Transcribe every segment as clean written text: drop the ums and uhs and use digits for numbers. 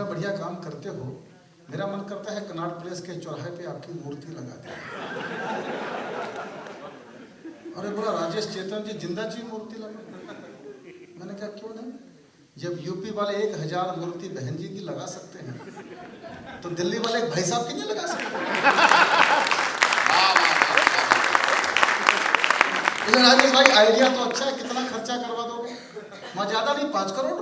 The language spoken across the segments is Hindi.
बढ़िया बढ़िया काम करते हो, मेरा मन करता है कनॉट प्लेस के चौराहे पे आपकी मूर्ति लगा दे। अरे बोला राजेश चेतन जी जिंदा जी मूर्ति लगा। मैंने कहा क्यों नहीं, जब यूपी वाले 1000 मूर्ति बहन जी की लगा सकते हैं तो दिल्ली वाले भाई साहब की नहीं लगा सकते। राजेश भाई आइडिया तो अच्छा है, कितना खर्चा करवा दोगे? मैं ज्यादा नहीं 5 करोड़।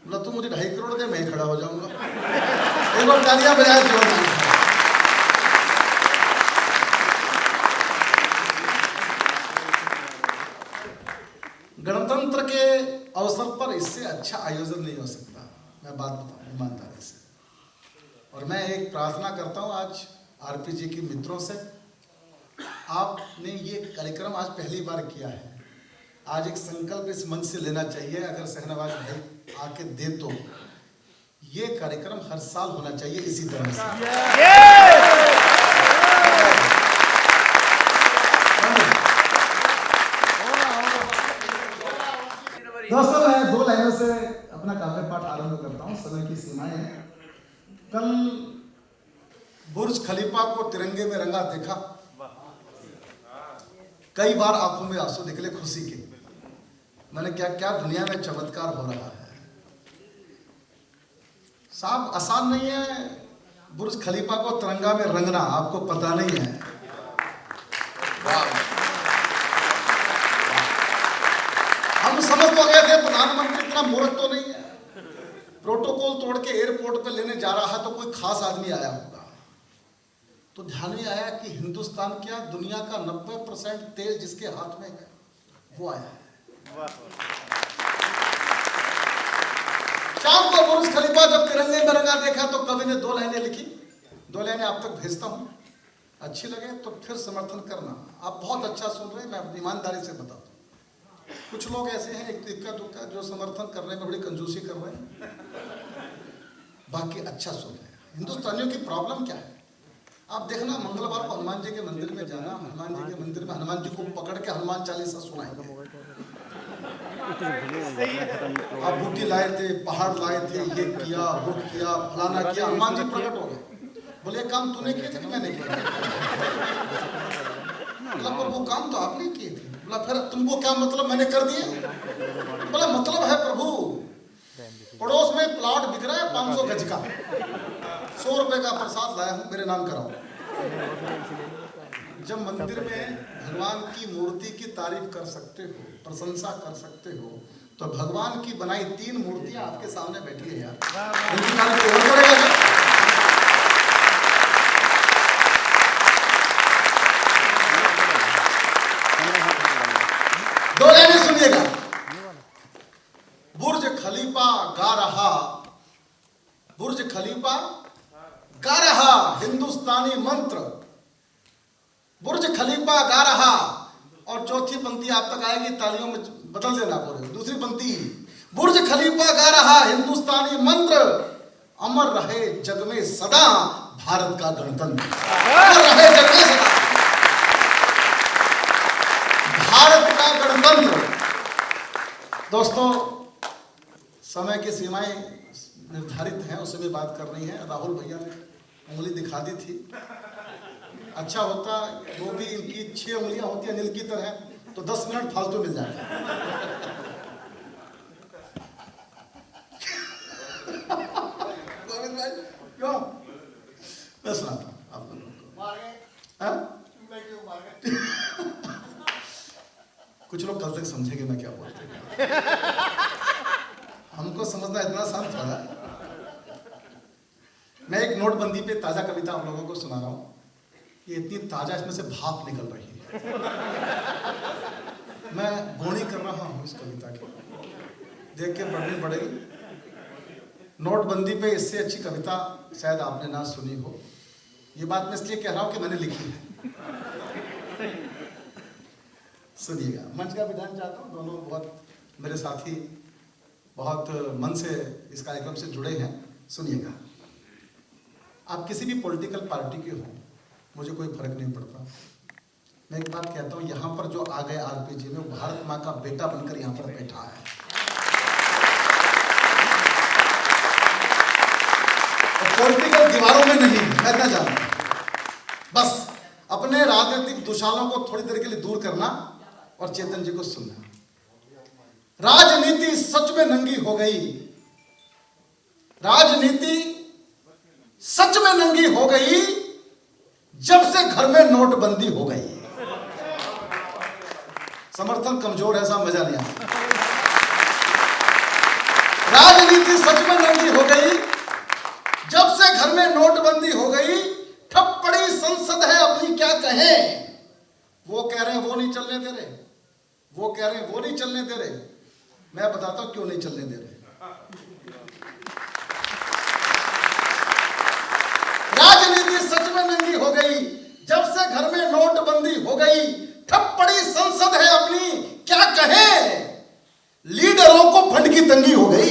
बोला तू मुझे 2.5 करोड़ दे, मैं ही खड़ा हो जाऊंगा। एक बार तालियां बजाए जोरदार। गणतंत्र के अवसर पर इससे अच्छा आयोजन नहीं हो सकता, मैं बात बताऊं ईमानदारी से। और मैं एक प्रार्थना करता हूं आज आरपीजी के मित्रों से, आपने ये कार्यक्रम आज पहली बार किया है, आज एक संकल्प इस मंच से लेना चाहिए, अगर शहनवाज भाई आके दे तो ये कार्यक्रम हर साल होना चाहिए इसी तरह से। दोस्तों मैं 2 लाइनों से अपना काव्य पाठ आरंभ करता हूँ, समय की सीमाएं हैं। कल बुर्ज खलीफा को तिरंगे में रंगा देखा, कई बार आंखों में आंसू निकले खुशी के। मैंने क्या क्या दुनिया में चमत्कार हो रहा है साहब, आसान नहीं है बुर्ज खलीफा को तिरंगा में रंगना, आपको पता नहीं है। हम समझ तो गए थे प्रधानमंत्री इतना मूर्ख तो नहीं है, प्रोटोकॉल तोड़ के एयरपोर्ट पे लेने जा रहा है तो कोई खास आदमी आया होगा। तो ध्यान में आया कि हिंदुस्तान क्या दुनिया का 90% तेल जिसके हाथ में है वो आया है। शाम को बुर्ज खलीफा जब तिरंगे में रंगा देखा तो कवि ने 2 लाइनें लिखी, 2 लाइनें आप तक भेजता हूं, अच्छी लगे तो फिर समर्थन करना। आप बहुत अच्छा सुन रहे हैं, मैं ईमानदारी से बताता हूं। कुछ लोग ऐसे हैं एक इक्का दुक्का जो समर्थन करने में बड़ी कंजूसी कर रहे हैं, बाकी अच्छा सुन रहे हैं। हिंदुस्तानियों की प्रॉब्लम क्या है आप देखना, मंगलवार को हनुमान जी के मंदिर में जाना, हनुमान जी के मंदिर में हनुमान जी को पकड़ के हनुमान चालीसा सुनाएंगे। आप बूटी लाए थे, पहाड़ लाए थे, ये किया वो किया फलाना किया, हनुमान जी प्रकट हो गए। बोले काम तूने किए थे कि मैंने किया? मतलब पर वो काम तो आपने किए थे। बोला फिर तुमको क्या मतलब मैंने कर दिए? बोला मतलब है प्रभु, पड़ोस में प्लॉट बिक रहा है 500 गज का, 100 रुपए का प्रसाद लाया हूं, मेरे नाम कराओ। जब मंदिर में भगवान की मूर्ति की तारीफ कर सकते हो, प्रशंसा कर सकते हो, तो भगवान की बनाई 3 मूर्तियां आपके सामने बैठी है यार, उनकी तारीफ कौन करेगा? दो लाइनें सुनिएगा। बुर्ज खलीफा गा रहा, बुर्ज खलीफा गा रहा हिंदुस्तानी मंत्र, बुर्ज खलीफा गा रहा। और चौथी पंक्ति आप तक आएगी, तालियों में बदल देना बोले। दूसरी पंक्ति, बुर्ज खलीफा गा रहा हिंदुस्तानी मंत्र, अमर रहे जग में सदा भारत का गणतंत्र, अमर रहे जग में सदा भारत का गणतंत्र। दोस्तों समय की सीमाएं निर्धारित हैं, उससे भी बात करनी है। राहुल भैया ने उंगली दिखा दी थी, अच्छा होता वो भी, इनकी 6 उंगलियां होती है नील की तरह, तो 10 मिनट फालतू मिल जाते हैं। गोविंद भाई क्यों? मैं सुनाता हूं आप लोगों को। कुछ लोग कल तक समझेंगे मैं क्या बोलते हैं, हमको समझना इतना आसान थोड़ा। मैं एक नोटबंदी पे ताजा कविता आप लोगों को सुना रहा हूं, ये इतनी ताजा इसमें से भाप निकल रही है। मैं बोनी कर रहा हूं इस कविता की, देख के पढ़नी पड़ेगी। नोटबंदी पे इससे अच्छी कविता शायद आपने ना सुनी हो। ये बात मैं इसलिए कह रहा हूं कि मैंने लिखी है। सुनिएगा, मंच का विधान चाहता हूं, दोनों बहुत मेरे साथी बहुत मन से इस कार्यक्रम से जुड़े हैं। सुनिएगा, आप किसी भी पॉलिटिकल पार्टी के हो, मुझे कोई फर्क नहीं पड़ता। मैं एक बात कहता हूँ, यहाँ पर जो आ गए आरपीजी में, भारत माँ का बेटा बनकर यहाँ पर बैठा है। मैं इतना जानता हूं। बस अपने राजनीतिक दुशालों को थोड़ी देर के लिए दूर करना और चेतन जी को सुनना। राजनीति सच में नंगी हो गई, राजनीति सच में नंगी हो गई जब से घर में नोटबंदी हो गई। समर्थन कमजोर है, ऐसा मजा नहीं आता। राजनीति सच में नंगी हो गई जब से घर में नोटबंदी हो गई। ठप पड़ी संसद है अपनी क्या कहें। वो कह रहे हैं वो नहीं चलने दे रहे, वो कह रहे हैं वो नहीं चलने दे रहे। मैं बताता हूं क्यों नहीं चलने दे रहे। राजनीति सच में नंगी हो गई जब से घर में नोटबंदी हो गई। ठप पड़ी संसद है अपनी क्या कहें। लीडरों को फंड की तंगी हो गई,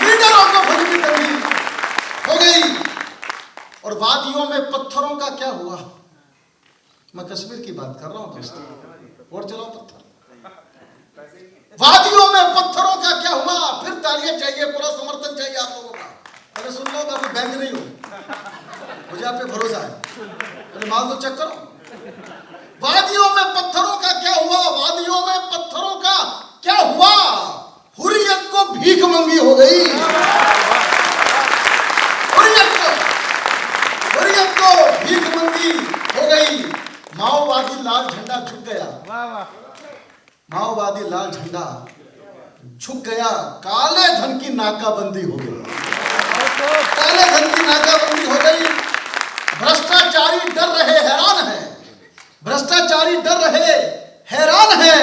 लीडरों को फंड की तंगी हो गई। और वादियों में पत्थरों का क्या हुआ। मैं कश्मीर की बात कर रहा हूं दोस्तों। और चलाओ पत्थर। वादियों में पत्थरों का क्या हुआ। फिर तालियां चाहिए, पूरा समर्थन चाहिए आप लोगों का। अरे सुन लो, मैं बैंक नहीं हूं, मुझे आप पे भरोसा है। अरे माल तो चेक करो। वादियों में पत्थरों का क्या हुआ, वादियों में पत्थरों का क्या हुआ। हुर्रियत को भीख मंगी हो गई, हुर्रियत को भीख मंगी हो गई। माओवादी लाल झंडा झुक गया, माओवादी लाल झंडा झुक गया। काले धन की नाकाबंदी हो गई, काले धन की नाकाबंदी हो गई। भ्रष्टाचारी डर रहे हैरान है, भ्रष्टाचारी डर रहे हैरान है।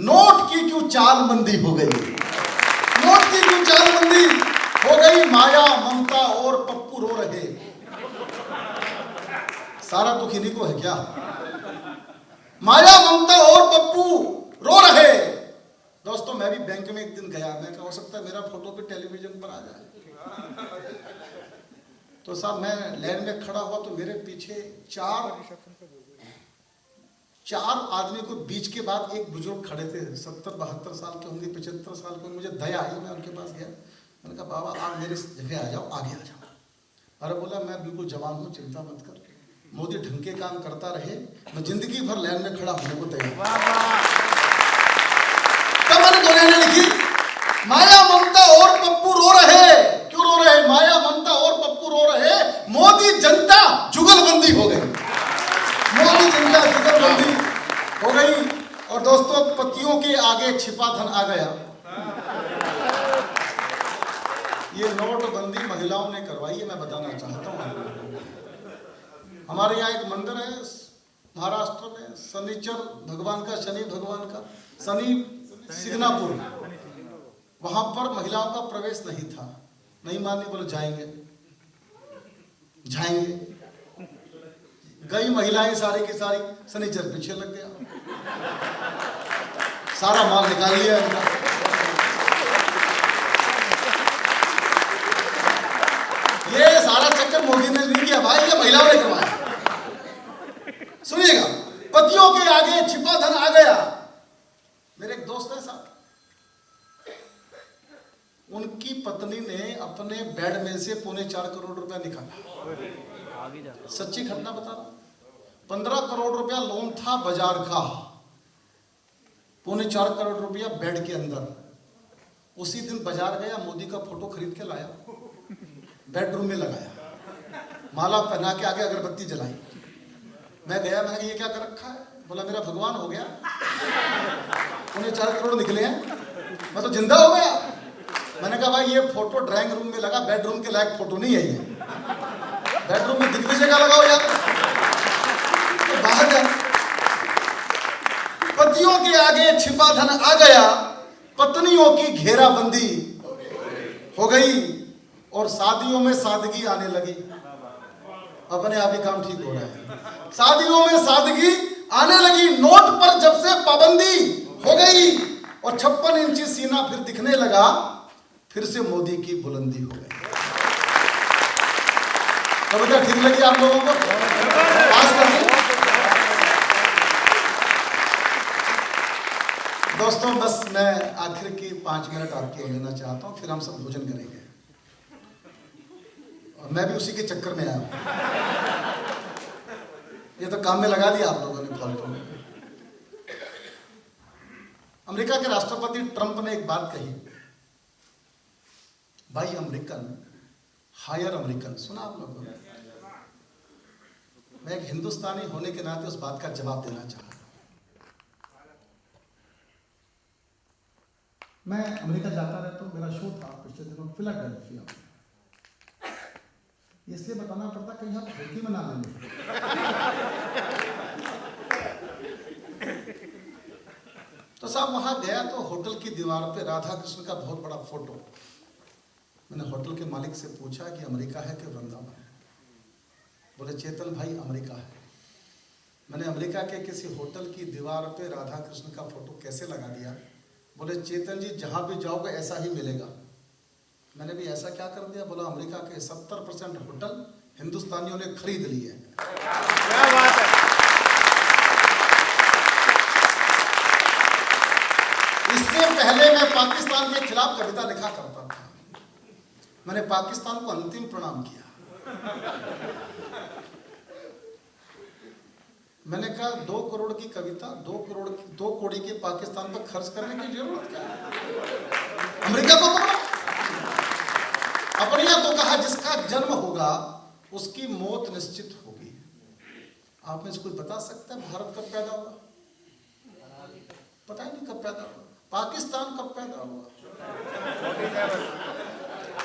नोट की क्यों चालबंदी हो गई, नोट की क्यों चालबंदी हो गई। माया ममता और पप्पू रो रहे। सारा दुख इन्हीं को है क्या। माया ममता और पप्पू रो रहे। दोस्तों मैं भी बैंक में एक दिन गया, मैं हो सकता है मेरा फोटो भी टेलीविजन पर आ जाए। तो साहब मैं लाइन में खड़ा हुआ तो मेरे पीछे चार आदमी को बीच के बाद एक बुजुर्ग खड़े थे, 70-72 साल के होंगे, 75 साल के। मुझे दया आई, मैं उनके पास गया। मैंने कहा बाबा आप मेरे जगह आ जाओ, आगे आ जाओ। अरे बोला मैं बिल्कुल जवान हूँ, चिंता मत कर, मोदी ढंग के काम करता रहे, मैं जिंदगी भर लाइन में खड़ा होने को तैयार। तब मैंने दो लाइनें लिखी, माया ममता और पप्पू रो रहे। क्यों रो रहे। माया ममता और पप्पू रो रहे। मोदी जनता जुगलबंदी हो गई, मोदी जनता जुगलबंदी हो गई। और दोस्तों पतियों के आगे छिपा धन आ गया। ये नोटबंदी महिलाओं ने करवाई है, मैं बताना चाहता हूँ। हमारे यहाँ एक मंदिर है महाराष्ट्र में, शनिचर भगवान का, शनि भगवान का, शनि सिग्नापुर। वहां पर महिलाओं का प्रवेश नहीं था। नहीं माननी, बोले जाएंगे जाएंगे। गई महिलाएं सारी की सारी, शनिचर पीछे लग गया, सारा माल निकाल लिया इनका। ये सारा चक्कर मोदी ने नहीं किया भाई, ये महिलाओं ने करवाया। सुनिएगा, पतियों के आगे छिपा धन आ गया। मेरे एक दोस्त है साहब, उनकी पत्नी ने अपने बेड में से 4.25 करोड़ रुपया निकाला। सच्ची घटना बता रहा हूं। 15 करोड़ रुपया लोन था बाजार का, 4.25 करोड़ रुपया बेड के अंदर। उसी दिन बाजार गया, मोदी का फोटो खरीद के लाया, बेडरूम में लगाया, माला पहना के आगे अगरबत्ती जलाई। मैं गया, मैंने ये क्या कर रखा है। बोला मेरा भगवान हो गया, 4.25 करोड़ निकले हैं, मैं तो जिंदा हो गया। मैंने कहा भाई ये फोटो ड्राइंग रूम में लगा, बेडरूम के लायक फोटो नहीं है ये, बेडरूम में दिखने जगह लगाओ यार, तो बाहर जा। पतियों के आगे छिपा धन आ गया, पत्नियों की घेराबंदी हो गई और शादियों में सादगी आने लगी। अपने आप ही काम ठीक हो रहा है। शादियों में सादगी आने लगी। नोट पर जब से पाबंदी हो गई और 56 इंची सीना फिर दिखने लगा, फिर से मोदी की बुलंदी हो गई। कविता ठीक लगी आप लोगों को? पास कर दो दोस्तों। बस मैं आखिर की 5 मिनट आपके लेना चाहता हूं, फिर हम सब भोजन करेंगे। और मैं भी उसी के चक्कर में आया हूं। ये तो काम में लगा दिया आप लोगों ने फालतू में। अमेरिका के राष्ट्रपति ट्रंप ने एक बात कही, भाई अमेरिकन हायर अमेरिकन, सुना आप लोगों ने? मैं एक हिंदुस्तानी होने के नाते उस बात का जवाब देना चाहता हूं। मैं अमेरिका जाता रहता हूं, मेरा शो था पिछले दिनों फिलाडेल्फिया में, इसलिए बताना पड़ता कहीं आप ठोकी में ना लेंगे। तो साहब वहां गया तो होटल की दीवार पे राधा कृष्ण का बहुत बड़ा फोटो। मैंने होटल के मालिक से पूछा कि अमेरिका है कि वृंदावन है? बोले चेतन भाई अमेरिका है। मैंने अमेरिका के किसी होटल की दीवार पे राधा कृष्ण का फोटो कैसे लगा दिया? बोले चेतन जी जहां भी जाओगे ऐसा ही मिलेगा। मैंने भी ऐसा क्या कर दिया? बोला अमेरिका के 70% होटल हिंदुस्तानियों ने खरीद लिए हैं। क्या बात है। इससे पहले मैं पाकिस्तान के खिलाफ कविता लिखा करता था। मैंने पाकिस्तान को अंतिम प्रणाम किया। मैंने कहा 2 करोड़ की कविता 2 कौड़ी के पाकिस्तान पर खर्च करने की जरूरत क्या है? अमेरिका को पकड़ो। अपनिया तो कहा जिसका जन्म होगा उसकी मौत निश्चित होगी। आप में से कोई बता सकता है भारत कब पैदा हुआ? पता ही नहीं कब पैदा हुआ। पाकिस्तान कब पैदा हुआ?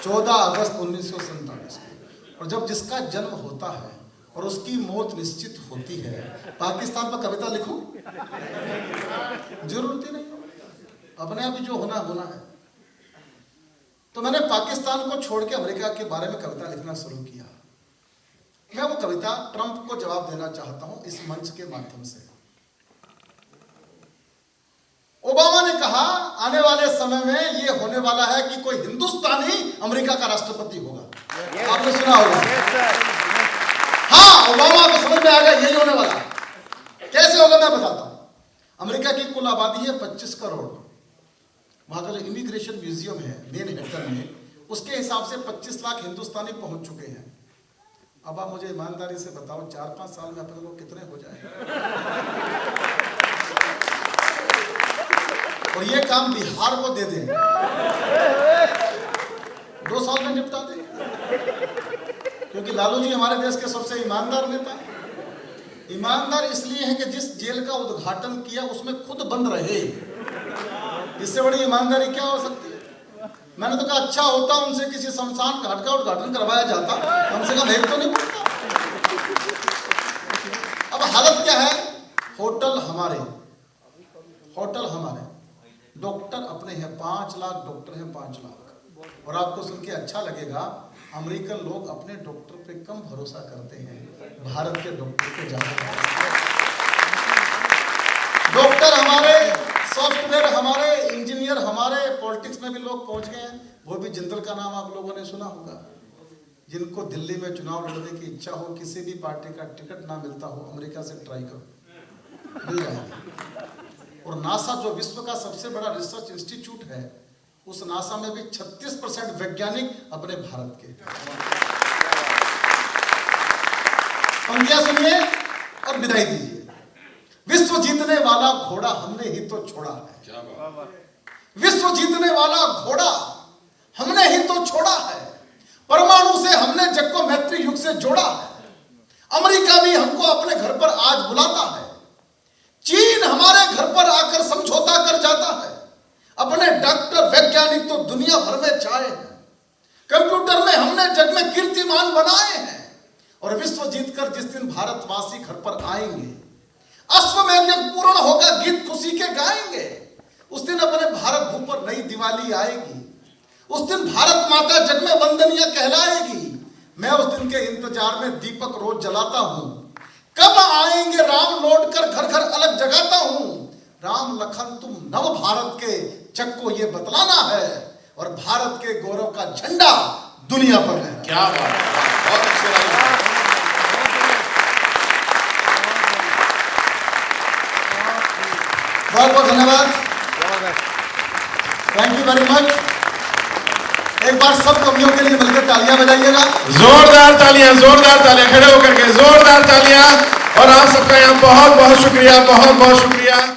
14 अगस्त 1947 को। और जब जिसका जन्म होता है और उसकी मौत निश्चित होती है, पाकिस्तान पर कविता लिखूं? जरूरत ही नहीं, अपने आप ही जो होना होना है। तो मैंने पाकिस्तान को छोड़ के अमेरिका के बारे में कविता लिखना शुरू किया। मैं वो कविता ट्रंप को जवाब देना चाहता हूं इस मंच के माध्यम से। ओबामा ने कहा आने वाले समय में ये होने वाला है कि कोई हिंदुस्तानी अमेरिका का राष्ट्रपति होगा। आपने सुना होगा। हाँ, ओबामा को समझ में आ गया यही होने वाला। कैसे होगा मैं बताता हूं। अमेरिका की कुल आबादी है 25 करोड़। वहां का जो इमिग्रेशन म्यूजियम है मैनहट्टन में, उसके हिसाब से 25 लाख हिंदुस्तानी पहुंच चुके हैं। अब आप मुझे ईमानदारी से बताओ 4-5 साल में अपने लोग कितने हो जाए? और ये काम बिहार को दे दें, 2 साल में निपटा दें, क्योंकि लालू जी हमारे देश के सबसे ईमानदार नेता हैं। ईमानदार इसलिए है कि जिस जेल का उद्घाटन किया उसमें खुद बंद रहे। इससे बड़ी ईमानदारी क्या हो सकती है? मैंने तो कहा अच्छा होता उनसे किसी शमशान घाट का उद्घाटन करवाया जाता, कम से कम एक तो नहीं पड़ता। अब हालत क्या है? होटल हमारे, डॉक्टर अपने हैं, 5 लाख डॉक्टर हैं, 5 लाख। और आपको सुन के अच्छा लगेगा, अमेरिकन लोग अपने डॉक्टर पे कम भरोसा करते हैं, भारत के डॉक्टर पे ज्यादा। डॉक्टर हमारे, सॉफ्टवेयर हमारे, इंजीनियर हमारे, पॉलिटिक्स में भी लोग पहुंच गए हैं। वो भी जिंदल का नाम आप लोगों ने सुना होगा। जिनको दिल्ली में चुनाव लड़ने की इच्छा हो, किसी भी पार्टी का टिकट ना मिलता हो, अमेरिका से ट्राई करो, मिल जाएगा। और नासा जो विश्व का सबसे बड़ा रिसर्च इंस्टीट्यूट है, उस नासा में भी 36% वैज्ञानिक अपने भारत के। पंक्तियां सुनिए और विदाई दीजिए। विश्व जीतने वाला घोड़ा हमने ही तो छोड़ा है। विश्व जीतने वाला घोड़ा हमने ही तो छोड़ा है। परमाणु से हमने जग को मैत्री युग से जोड़ा है। अमेरिका भी हमको अपने घर पर आज बुलाता है। चीन हमारे घर पर आकर समझौता कर जाता है। अपने डॉक्टर वैज्ञानिक तो दुनिया भर में छाए हैं। कंप्यूटर में हमने जग में कीर्तिमान बनाए हैं। और विश्व जीतकर जिस दिन भारतवासी घर पर आएंगे, अश्वमेध यज्ञ पूर्ण होगा, गीत खुशी के गाएंगे। उस दिन अपने भारत भूमि पर नई दिवाली आएगी। उस दिन भारत माता जग में वंदनीय कहलाएगी। मैं उस दिन के इंतजार में दीपक रोज जलाता हूं। कब आएंगे राम लौट कर घर घर अलग जगाता हूं। राम लखन तुम नव भारत के जग को ये बतलाना है, और भारत के गौरव का झंडा दुनिया पर है। क्या बात है, बहुत अच्छे। बहुत बहुत धन्यवाद। Thank you very much. एक बार सब कवियों के लिए मिलकर तालियां बजाइएगा। जोरदार तालियां, खड़े होकर के जोरदार तालियां। और आप सबका यहाँ बहुत बहुत शुक्रिया, बहुत बहुत शुक्रिया।